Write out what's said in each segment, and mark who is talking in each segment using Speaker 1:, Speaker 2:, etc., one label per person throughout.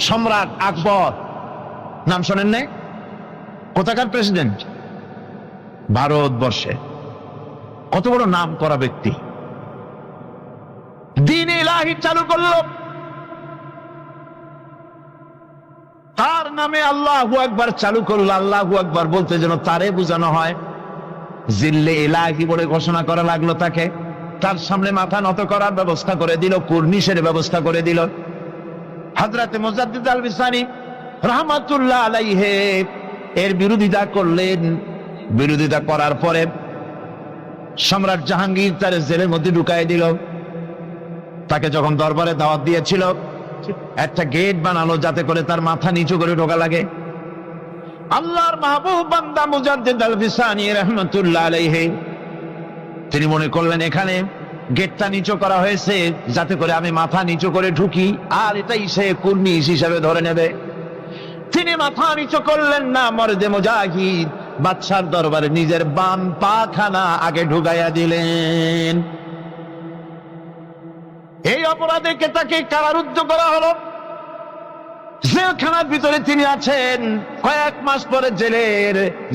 Speaker 1: সম্রাট আকবর নাম শোনেন নাই? কোথাকার প্রেসিডেন্ট? ভারতবর্ষে। কত বড় নাম করা ব্যক্তি, দ্বীন ইলাহি চালু করল। তার নামে আল্লাহু আকবার চালু করলো। আল্লাহু আকবার বলতে যেন তারে বোঝানো হয়। জিল্লে ইলাহি বলে ঘোষণা করা লাগলো তাকে। তার সামনে মাথা নত করার ব্যবস্থা করে দিল, কুর্নিশের ব্যবস্থা করে দিল। হযরতে মুজাদ্দিদ আল বিসানি রাহমাতুল্লাহ আলাইহি এর বিরোধিতা করলেন। বিরোধিতা করার পরে সম্রাট জাহাঙ্গীর তার জেলের মধ্যে ঢুকাই দিল। তাকে যখন দরবারে দাওয়াত দিয়েছিল, একটা গেট বানালো যাতে করে তার মাথা নিচু করে ঢোকা লাগে। আল্লাহর মাহবুব বান্দা মুজাদ্দিদ আল বিসানি রাহমাতুল্লাহ আলাইহি তিনি মনে করলেন এখানে গেটটা নিচু করা হয়েছে যাতে করে আমি মাথা নিচু করে ঢুকি, আর এটাই সে কুর্নিশ হিসাবে ধরে নেবে। তিনি মাথা নিচু করলেন না। মর্দে মুজাহিদ বাদশার দরবারে নিজের বাম পাখানা আগে ঢুকাইয়া দিলেন। এই অপরাধে তাকে কারারুদ্ধ করা হলো। জেলখানার ভিতরে তিনি আছেন। কয়েক মাস পরে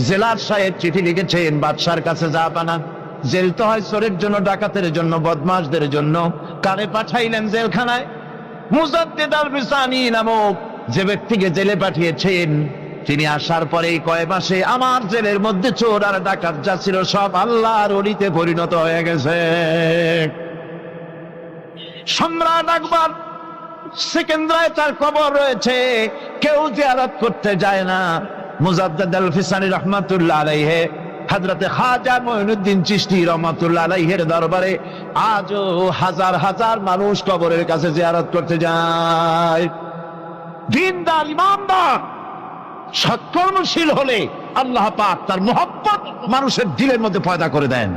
Speaker 1: জেলার সাহেব চিঠি লিখেছেন বাদশার কাছে, যা বানান জেল তো হয় চোরের জন্য, ডাকাতের জন্য, বদমাশদের জন্য। কারে পাঠাইলেন জেলখানায়? মুজাদ্দিদ আল বিসানি নামক যে ব্যক্তিকে জেলে পাঠিয়েছেন, তিনি আসার পরেই কয়েক মাসে আমার জেলের মধ্যে চোর আর ডাকাত যা ছিল সব আল্লাহর ওলিতে পরিণত হয়ে গেছে। সম্রাট আকবর সেকেন্দ্রায় তার কবর রয়েছে, কেউ জিয়ারত করতে যায় না। মুজাদ্দিদ আল বিসানি রাহমাতুল্লাহ আলাইহি হযরতে খাজা মুঈনুদ্দিন চিশতি রাহমাতুল্লাহ আলাইহির দরবারে আজও হাজার হাজার মানুষ কবরের কাছে জিয়ারত করতে যায়। দিনদার ইমানদার সৎকর্মশীল হলে আল্লাহ পাক তার মহব্বত মানুষের দিলের মধ্যে পয়দা করে দেন।